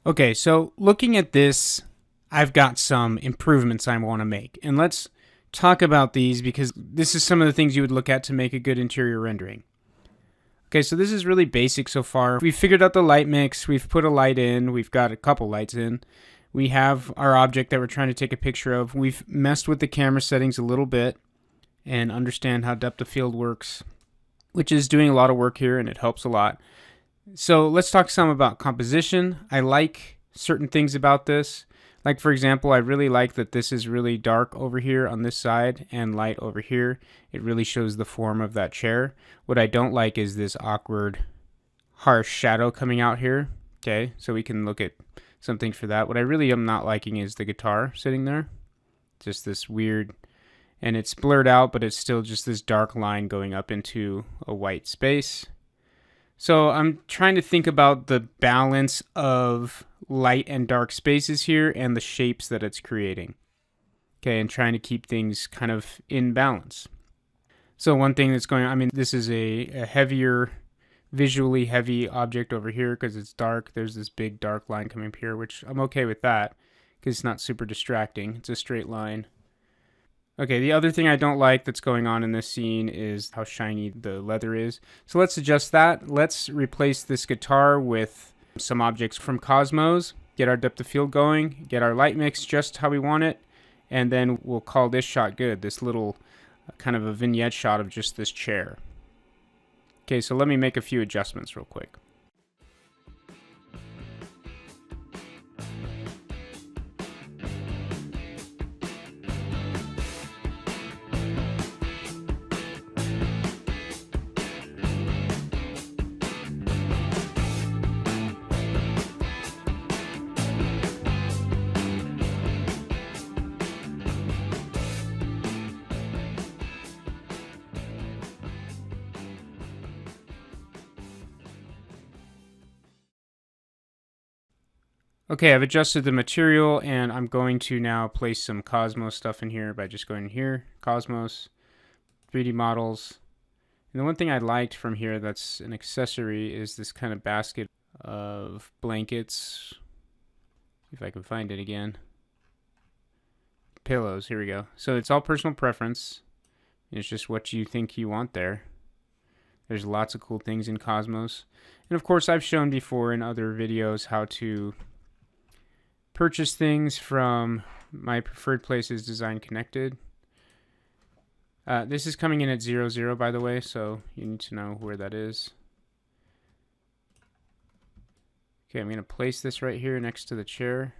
Okay, so looking at this, I've got some improvements I want to make. And let's talk about these because this is some of the things you would look at to make a good interior rendering. Okay, so this is really basic so far. We've figured out the light mix, we've put a light in, we've got a couple lights in. We have our object that we're trying to take a picture of. We've messed with the camera settings a little bit and understand how depth of field works, which is doing a lot of work here and it helps a lot. So let's talk some about composition. I like certain things about this. Like for example, I really like that this is really dark over here on this side and light over here. It really shows the form of that chair. What I don't like is this awkward, harsh shadow coming out here. Okay, so we can look at something for that. What I really am not liking is the guitar sitting there. Just this weird, and it's blurred out, but it's still just this dark line going up into a white space. So I'm trying to think about the balance of light and dark spaces here and the shapes that it's creating. Okay, and trying to keep things kind of in balance. So one thing that's going on, I mean, this is a heavier, visually heavy object over here because it's dark. There's this big dark line coming up here, which I'm okay with that because it's not super distracting. It's a straight line. Okay, the other thing I don't like that's going on in this scene is how shiny the leather is. So let's adjust that. Let's replace this guitar with some objects from Cosmos, get our depth of field going, get our light mix just how we want it, and then we'll call this shot good, this little kind of a vignette shot of just this chair. Okay, so let me make a few adjustments real quick. Okay, I've adjusted the material and I'm going to now place some Cosmos stuff in here by just going here, Cosmos, 3D models. And the one thing I liked from here that's an accessory is this kind of basket of blankets. If I can find it again. Pillows, here we go. So it's all personal preference. It's just what you think you want there. There's lots of cool things in Cosmos. And of course I've shown before in other videos how to purchase things from my preferred places, Design Connected. This is coming in at 00 by the way, so you need to know where that is. Okay, I'm going to place this right here next to the chair,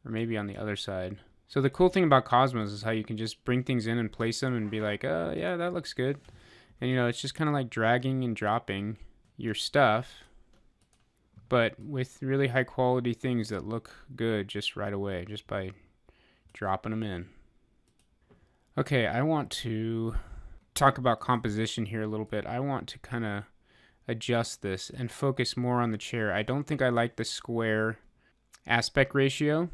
or maybe on the other side. So the cool thing about Cosmos is how you can just bring things in and place them and be like, oh yeah, that looks good. And you know, it's just kind of like dragging and dropping your stuff, but with really high quality things that look good just right away, just by dropping them in. Okay, I want to talk about composition here a little bit. I want to kind of adjust this and focus more on the chair. I don't think I like the square aspect ratio.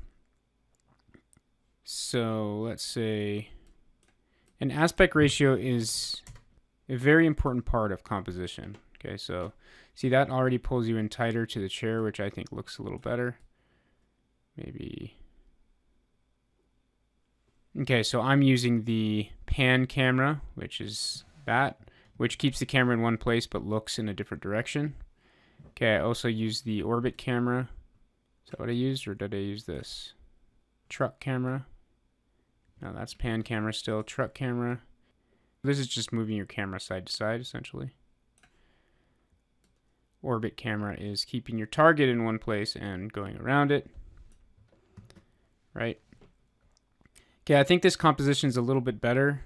So let's say an aspect ratio is a very important part of composition. Okay, so see, that already pulls you in tighter to the chair, which I think looks a little better. Maybe. Okay, so I'm using the pan camera, which is that, which keeps the camera in one place but looks in a different direction. Okay, I also use the orbit camera. Is that what I used, or did I use this? Truck camera. No, that's pan camera still. Truck camera. This is just moving your camera side to side, essentially. Orbit camera is keeping your target in one place and going around it. Right? Okay, I think this composition is a little bit better.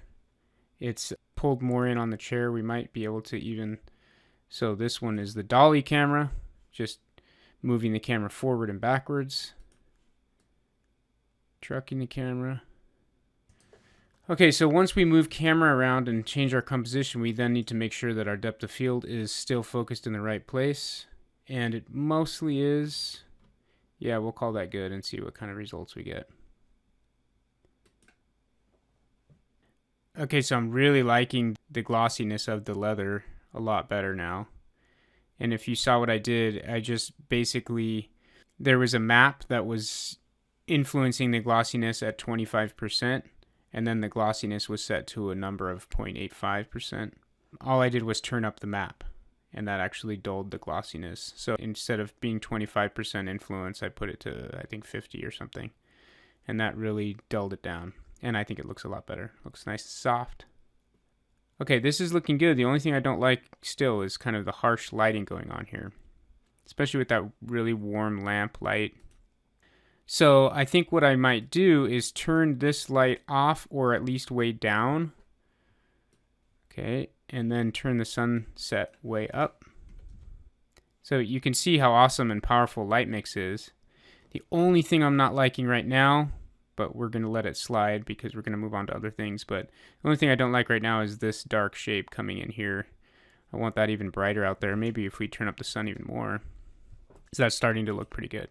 It's pulled more in on the chair. We might be able to even... So this one is the dolly camera, just moving the camera forward and backwards. Trucking the camera. Okay, so once we move camera around and change our composition, we then need to make sure that our depth of field is still focused in the right place. And it mostly is. Yeah, we'll call that good and see what kind of results we get. Okay, so I'm really liking the glossiness of the leather a lot better now. And if you saw what I did, I just basically there was a map that was influencing the glossiness at 25%, and then the glossiness was set to a number of 0.85%. All I did was turn up the map, and that actually dulled the glossiness. So instead of being 25% influence, I put it to, I think, 50 or something, and that really dulled it down. And I think it looks a lot better. Looks nice and soft. Okay, this is looking good. The only thing I don't like still is kind of the harsh lighting going on here, especially with that really warm lamp light. So I think what I might do is turn this light off, or at least way down. Okay, and then turn the sunset way up. So you can see how awesome and powerful light mix is. The only thing I'm not liking right now, but we're going to let it slide because we're going to move on to other things. But the only thing I don't like right now is this dark shape coming in here. I want that even brighter out there. Maybe if we turn up the sun even more. So that's starting to look pretty good.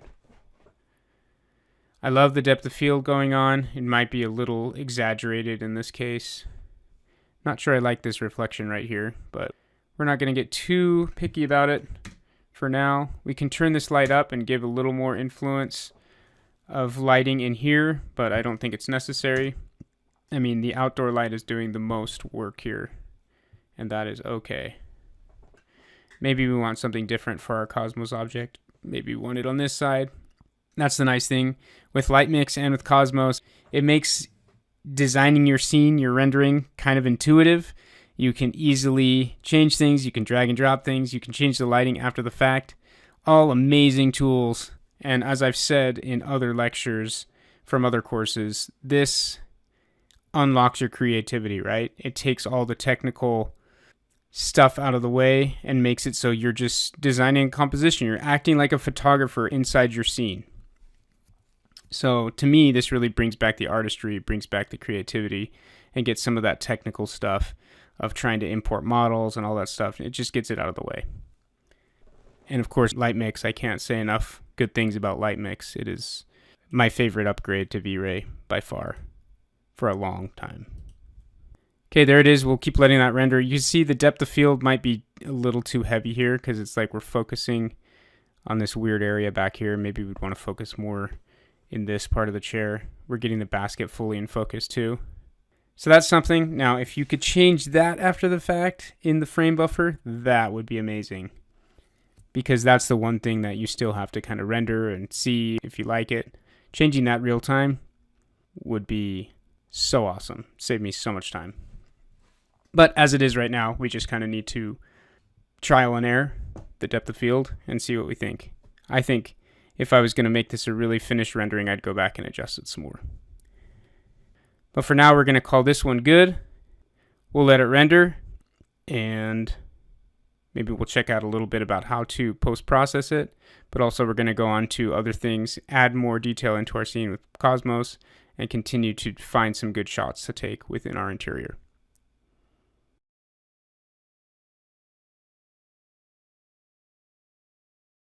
I love the depth of field going on. It might be a little exaggerated in this case. Not sure I like this reflection right here, but we're not going to get too picky about it for now. We can turn this light up and give a little more influence of lighting in here, but I don't think it's necessary. I mean, the outdoor light is doing the most work here, and that is okay. Maybe we want something different for our Cosmos object. Maybe we want it on this side. That's the nice thing with light mix and with Cosmos. It makes designing your scene, your rendering, kind of intuitive. You can easily change things. You can drag and drop things. You can change the lighting after the fact. All amazing tools. And as I've said in other lectures from other courses, this unlocks your creativity, right? It takes all the technical stuff out of the way and makes it so you're just designing a composition. You're acting like a photographer inside your scene. So to me, this really brings back the artistry, brings back the creativity, and gets some of that technical stuff of trying to import models and all that stuff. It just gets it out of the way. And of course, light mix, I can't say enough good things about light mix. It is my favorite upgrade to Vray by far for a long time. Okay, there it is. We'll keep letting that render. You can see the depth of field might be a little too heavy here because it's like we're focusing on this weird area back here. Maybe we'd want to focus more in this part of the chair. We're getting the basket fully in focus too. So that's something. Now, if you could change that after the fact in the frame buffer, that would be amazing. Because that's the one thing that you still have to kind of render and see if you like it. Changing that real time would be so awesome. Save me so much time. But as it is right now, we just kind of need to trial and error the depth of field and see what we think. I think if I was going to make this a really finished rendering, I'd go back and adjust it some more. But for now, we're going to call this one good. We'll let it render, and maybe we'll check out a little bit about how to post-process it, but also we're going to go on to other things, add more detail into our scene with Cosmos, and continue to find some good shots to take within our interior.